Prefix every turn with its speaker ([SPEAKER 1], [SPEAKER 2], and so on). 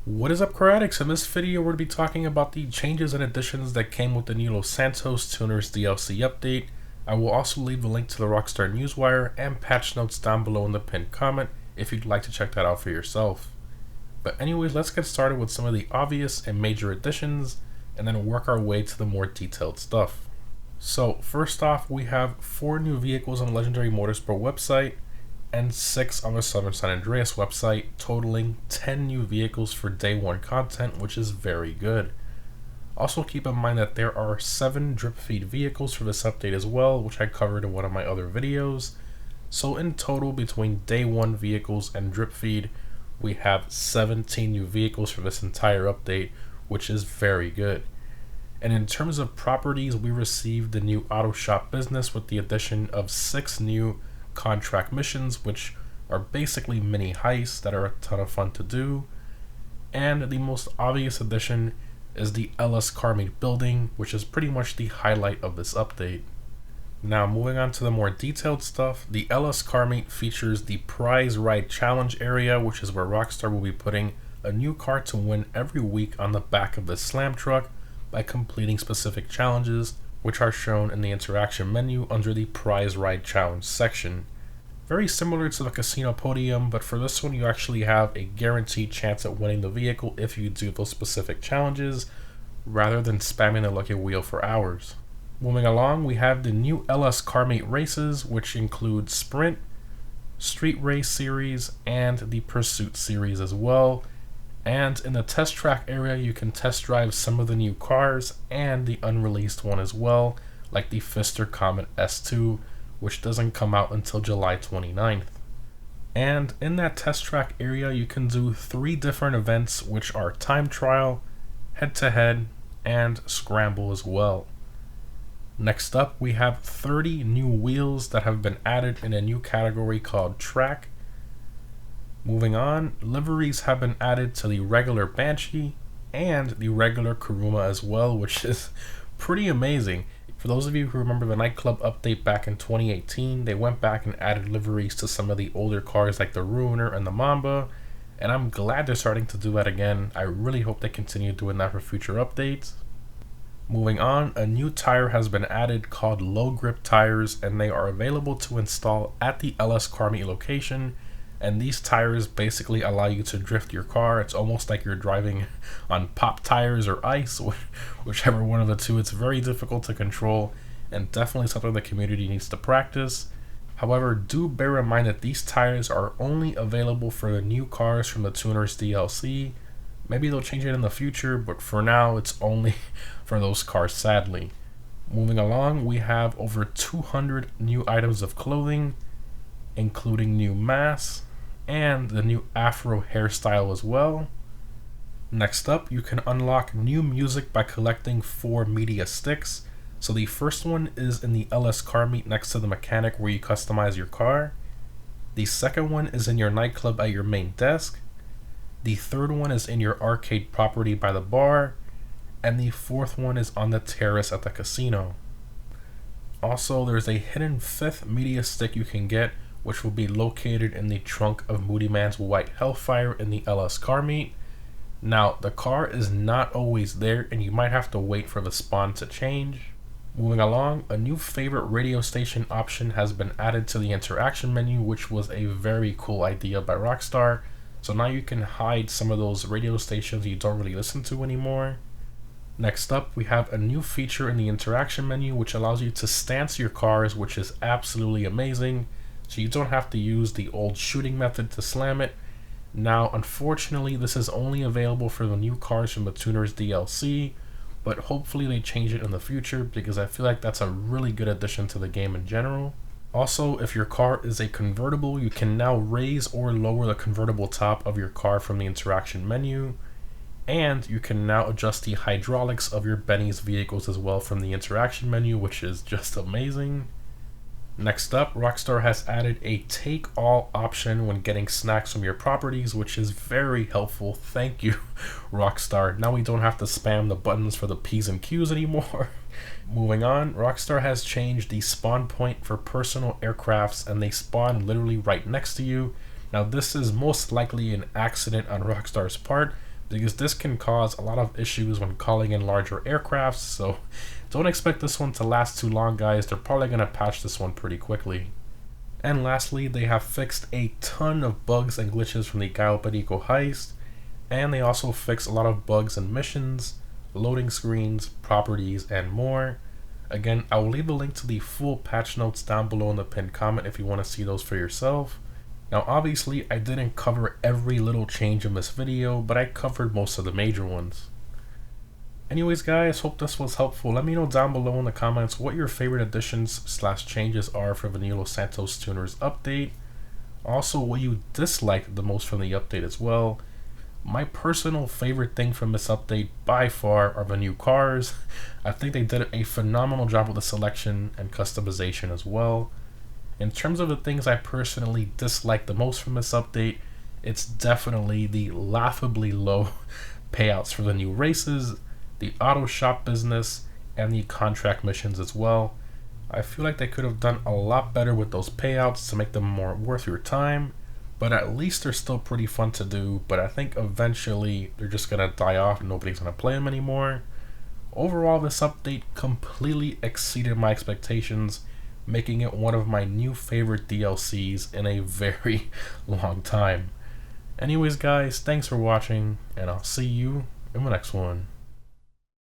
[SPEAKER 1] What is up, Karatics? In this video, we're going to be talking about the changes and additions that came with the new Los Santos Tuners DLC update. I will also leave a link to the Rockstar Newswire and patch notes down below in the pinned comment if you'd like to check that out for yourself. But anyways, let's get started with some of the obvious and major additions, and then work our way to the more detailed stuff. So first off, we have 4 new vehicles on the Legendary Motorsport website, and 6 on the Southern San Andreas website, totaling 10 new vehicles for day 1 content, which is very good. Also keep in mind that there are 7 drip feed vehicles for this update as well, which I covered in one of my other videos. So in total, between day 1 vehicles and drip feed, we have 17 new vehicles for this entire update, which is very good. And in terms of properties, we received the new auto shop business with the addition of 6 new contract missions, which are basically mini heists that are a ton of fun to do. And the most obvious addition is the LS Car Meet building, which is pretty much the highlight of this update. Now moving on to the more detailed stuff, the LS Car Meet features the prize ride challenge area, which is where Rockstar will be putting a new car to win every week on the back of the slam truck by completing specific challenges, which are shown in the interaction menu under the prize ride challenge section. Very similar to the casino podium, but for this one you actually have a guaranteed chance at winning the vehicle if you do those specific challenges, rather than spamming the lucky wheel for hours. Moving along, we have the new LS Car Meet races, which include Sprint, Street Race Series, and the Pursuit Series as well. And in the test track area, you can test drive some of the new cars and the unreleased one as well, like the Pfister Comet S2, which doesn't come out until July 29th. And in that test track area, you can do 3 different events, which are time trial, head-to-head, and scramble as well. Next up, we have 30 new wheels that have been added in a new category called track. Moving on, liveries have been added to the regular Banshee and the regular Kuruma as well, which is pretty amazing. For those of you who remember the nightclub update back in 2018, they went back and added liveries to some of the older cars like the Ruiner and the Mamba, and I'm glad they're starting to do that again. I really hope they continue doing that for future updates. Moving on, a new tire has been added called Low Grip tires, and they are available to install at the LS Car Meet location. And these tires basically allow you to drift your car. It's almost like you're driving on pop tires or ice, whichever one of the two. It's very difficult to control and definitely something the community needs to practice. However, do bear in mind that these tires are only available for the new cars from the Tuners DLC. Maybe they'll change it in the future, but for now it's only for those cars, sadly. Moving along, we have over 200 new items of clothing, including new masks and the new afro hairstyle as well. Next up, you can unlock new music by collecting 4 media sticks. So the first one is in the LS Car Meet next to the mechanic where you customize your car. The second one is in your nightclub at your main desk. The third one is in your arcade property by the bar. And the fourth one is on the terrace at the casino. Also, there's a hidden 5th media stick you can get, which will be located in the trunk of Moody Man's White Hellfire in the LS Car Meet. Now, the car is not always there, and you might have to wait for the spawn to change. Moving along, a new favorite radio station option has been added to the interaction menu, which was a very cool idea by Rockstar. So now you can hide some of those radio stations you don't really listen to anymore. Next up, we have a new feature in the interaction menu, which allows you to stance your cars, which is absolutely amazing. So you don't have to use the old shooting method to slam it. Now, unfortunately, this is only available for the new cars from the Tuners DLC, but hopefully they change it in the future because I feel like that's a really good addition to the game in general. Also, if your car is a convertible, you can now raise or lower the convertible top of your car from the interaction menu, and you can now adjust the hydraulics of your Benny's vehicles as well from the interaction menu, which is just amazing. Next up, Rockstar has added a take all option when getting snacks from your properties, which is very helpful. Thank you, Rockstar. Now we don't have to spam the buttons for the P's and Q's anymore. Moving on, Rockstar has changed the spawn point for personal aircrafts, and they spawn literally right next to you. Now this is most likely an accident on Rockstar's part, because this can cause a lot of issues when calling in larger aircrafts, so don't expect this one to last too long, guys. They're probably going to patch this one pretty quickly. And lastly, they have fixed a ton of bugs and glitches from the Galapagos Heist, and they also fixed a lot of bugs and missions, loading screens, properties, and more. Again, I will leave a link to the full patch notes down below in the pinned comment if you want to see those for yourself. Now obviously I didn't cover every little change in this video, but I covered most of the major ones. Anyways guys, hope this was helpful. Let me know down below in the comments what your favorite additions / changes are for the new Los Santos Tuners update. Also what you disliked the most from the update as well. My personal favorite thing from this update by far are the new cars. I think they did a phenomenal job with the selection and customization as well. In terms of the things I personally dislike the most from this update, it's definitely the laughably low payouts for the new races, the auto shop business, and the contract missions as well. I feel like they could have done a lot better with those payouts to make them more worth your time, but at least they're still pretty fun to do. But I think eventually they're just gonna die off and nobody's gonna play them anymore. Overall, this update completely exceeded my expectations, making it one of my new favorite DLCs in a very long time. Anyways guys, thanks for watching, and I'll see you in the next one.